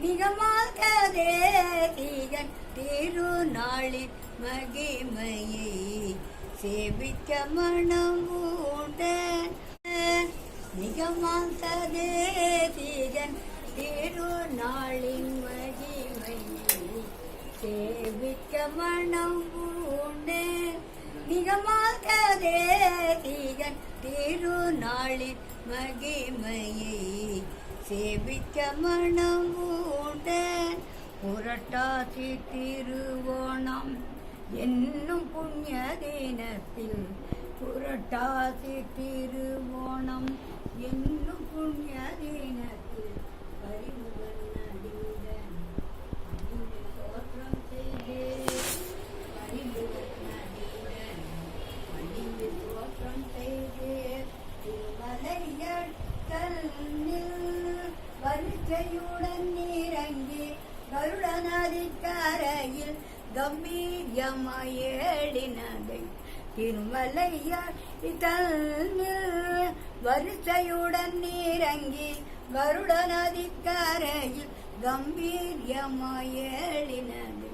நிகமாகதே தீகன் திருநாளின் மகிமையை சேவிக்க மனம் உடன் நிகமாகதே தீகன் திருநாளின் மகிமையை சேவிக்க மனம் உடன் நிகமாகதே தீகன் திருநாளின் மகிமையை சேவிக்க மனம் உடன் புரட்டாசி திருவோணம் என்னும் புண்ணிய தினத்தில் புரட்டாசி திருவோணம் என்னும் புண்ணிய தினத்தில் பரிமுகன் நடிகன் தோற்றம் செய்தே பரிமுகன் நடிகன் மணியில் தோற்றம் செய்தே திருமலையல் வரிசையுடன் இறங்கி கருடநதிக்கரையில் கம்பீரியமாயேடினதை திருமலையார் வரிசையுடன் இறங்கி கருடநதிக்கரையில் கம்பீரியமாயேடினதை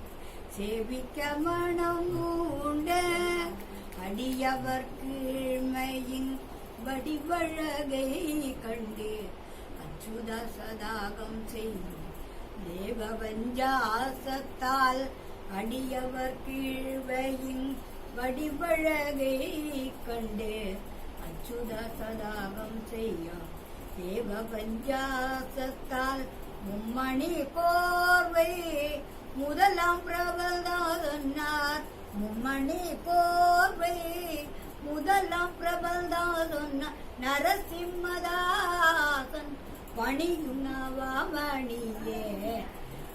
சேவிக்க மனம் உண்ட அடியவர் கீழ்மையின் வடிவழகை கண்டு அச்சுத சதாகம் செய்யும் தேவவஞ்சாசத்தால் அடியவர் கீழ்வையின் வடிவழகை கண்டு அச்சுத சதாகம் செய்யும் தேவவஞ்சாசத்தால் மும்மணி கோர்வை முதலாம் பிரபல்தார் மும்மணி கோர்வை முதலாம் பிரபல்தார் நரசிம்மதாசன் பணியும் நவமணியே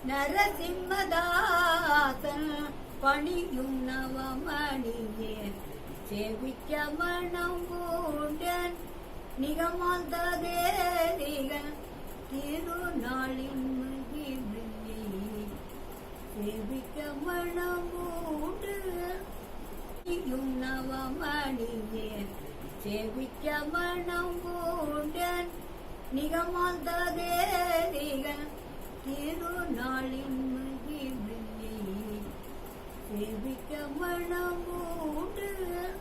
நரசிம்மதாசன் பணியும் நவமணியே சேவிக்க மனம் கூடன் நிகமாந்ததேரிகள் திருநாளின் மகிமையை சேவிக்க மனம் கூடன் நவமணியே சேவிக்க மனம் கூடன் நிகமாந்ததேரிகள் திருநாளின் மகிமையை சேவிக்க மனம் கூடன்